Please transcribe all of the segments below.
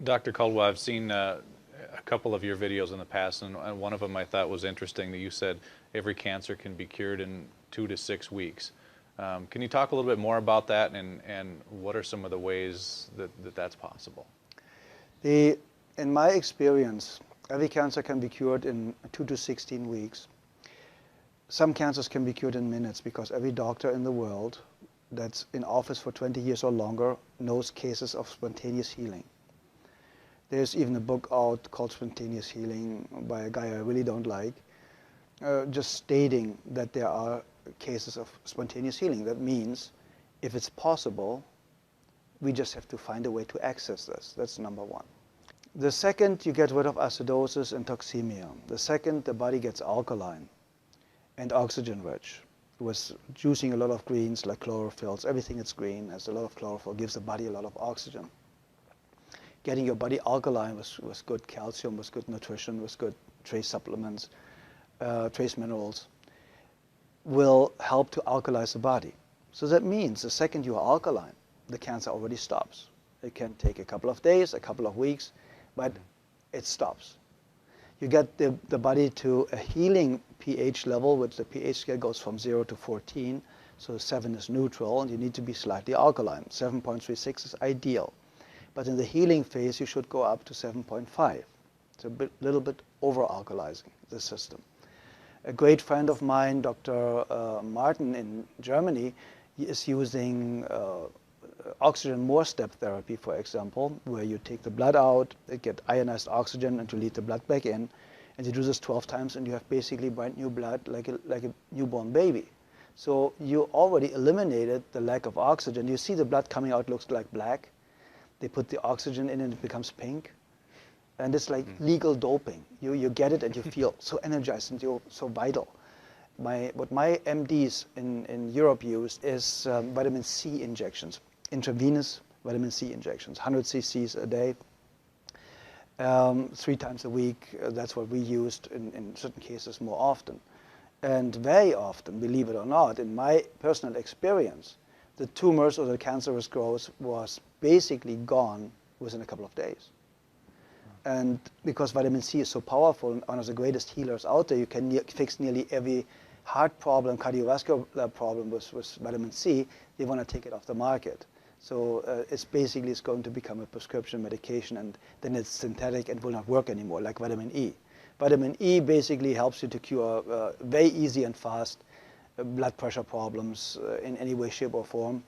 Dr. Caldwell, I've seen a couple of your videos in the past, and one of them I thought was interesting that you said every cancer can be cured in 2 to 6 weeks. Can you talk a little bit more about that, and what are some of the ways that that's possible? In my experience, every cancer can be cured in 2 to 16 weeks. Some cancers can be cured in minutes because every doctor in the world that's in office for 20 years or longer knows cases of spontaneous healing. There's even a book out called Spontaneous Healing by a guy I really don't like, just stating that there are cases of spontaneous healing. That means if it's possible, we just have to find a way to access this. That's number one. The second, you get rid of acidosis and toxemia. The second, the body gets alkaline and oxygen rich. With juicing a lot of greens like chlorophylls, everything that's green has a lot of chlorophyll, gives the body a lot of oxygen. Getting your body alkaline with good calcium, with good nutrition, with good trace supplements, trace minerals, will help to alkalize the body. So that means the second you are alkaline, the cancer already stops. It can take a couple of days, a couple of weeks, but it stops. You get the body to a healing pH level, which the pH scale goes from 0 to 14. So 7 is neutral, and you need to be slightly alkaline. 7.36 is ideal. But in the healing phase, you should go up to 7.5. It's a little bit over-alkalizing the system. A great friend of mine, Dr. Martin in Germany, is using oxygen more step therapy, for example, where you take the blood out, get ionized oxygen, and you lead the blood back in. And you do this 12 times, and you have basically brand new blood like a newborn baby. So you already eliminated the lack of oxygen. You see the blood coming out looks like black. They put the oxygen in and it becomes pink. And it's like legal doping. You get it and you feel so energized and you're so vital. What my MDs in Europe use is vitamin C injections, intravenous vitamin C injections, 100 cc's a day, 3 times a week. That's what we used in certain cases more often. And very often, believe it or not, in my personal experience, the tumors or the cancerous growth was basically gone within a couple of days. And because vitamin C is so powerful and one of the greatest healers out there, you can fix nearly every heart problem, cardiovascular problem with vitamin C. They want to take it off the market. So it's going to become a prescription medication, and then it's synthetic and will not work anymore, like vitamin E. Vitamin E basically helps you to cure very easy and fast blood pressure problems in any way, shape, or form.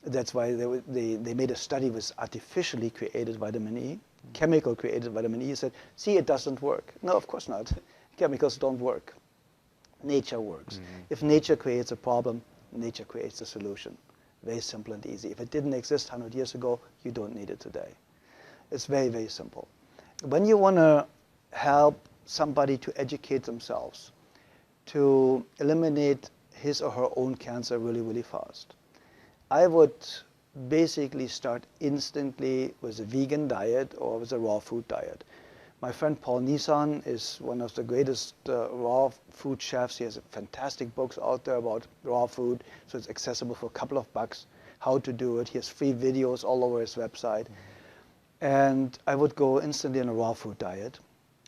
That's why they made a study with artificially created vitamin E, chemical created vitamin E, said, see, it doesn't work. No, of course not. Chemicals don't work. Nature works. If nature creates a problem, nature creates a solution. Very simple and easy. If it didn't exist 100 years ago, you don't need it today. It's very, very simple. When you want to help somebody to educate themselves, to eliminate his or her own cancer really, really fast, I would basically start instantly with a vegan diet or with a raw food diet. My friend Paul Nissan is one of the greatest raw food chefs. He has fantastic books out there about raw food, so it's accessible for a couple of bucks how to do it. He has free videos all over his website. And I would go instantly on a raw food diet.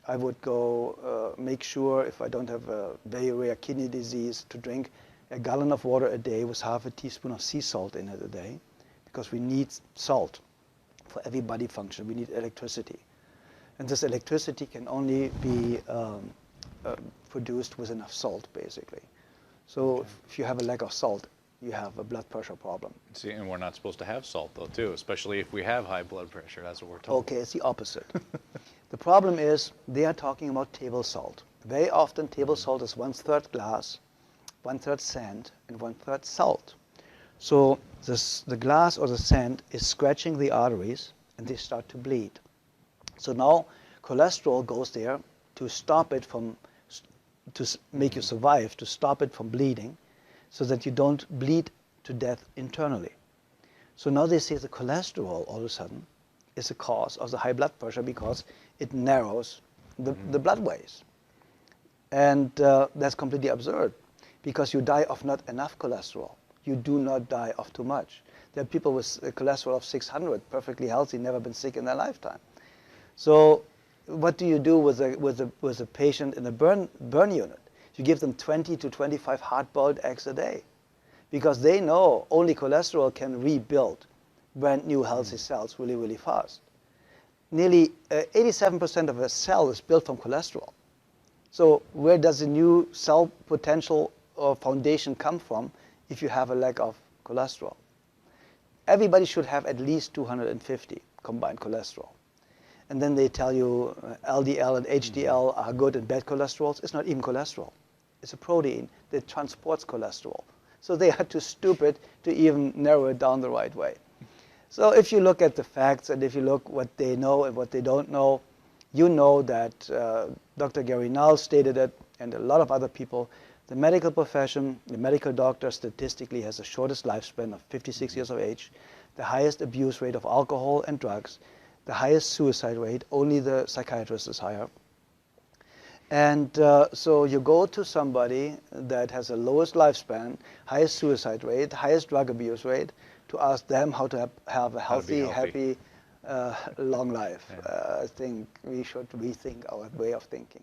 I would go make sure, if I don't have a very rare kidney disease, to drink a gallon of water a day with half a teaspoon of sea salt in it a day, because we need salt for every body function. We need electricity. And this electricity can only be produced with enough salt, basically. So if you have a lack of salt, you have a blood pressure problem. See, and we're not supposed to have salt, though, too, especially if we have high blood pressure. That's what we're told. Okay, it's the opposite. The problem is they are talking about table salt. Very often, table salt is 1/3 glass, 1/3 sand, and 1/3 salt. So the glass or the sand is scratching the arteries, and they start to bleed. So now cholesterol goes there to stop it from, to make you survive, to stop it from bleeding, so that you don't bleed to death internally. So now they say the cholesterol all of a sudden is a cause of the high blood pressure because it narrows the bloodways. And that's completely absurd, because you die of not enough cholesterol. You do not die of too much. There are people with a cholesterol of 600, perfectly healthy, never been sick in their lifetime. So what do you do with a patient in a burn unit? You give them 20 to 25 hard-boiled eggs a day, because they know only cholesterol can rebuild brand new healthy cells really, really fast. Nearly 87% of a cell is built from cholesterol. So where does the new cell potential or foundation come from if you have a lack of cholesterol? Everybody should have at least 250 combined cholesterol. And then they tell you LDL and HDL are good and bad cholesterols. It's not even cholesterol. It's a protein that transports cholesterol. So they are too stupid to even narrow it down the right way. So if you look at the facts and if you look what they know and what they don't know, you know that Dr. Gary Null stated it, and a lot of other people, the medical profession, the medical doctor statistically has the shortest lifespan of 56 years of age, the highest abuse rate of alcohol and drugs, the highest suicide rate, only the psychiatrist is higher. And so you go to somebody that has the lowest lifespan, highest suicide rate, highest drug abuse rate, to ask them how to have a healthy, happy, long life. Yeah. I think we should rethink our way of thinking.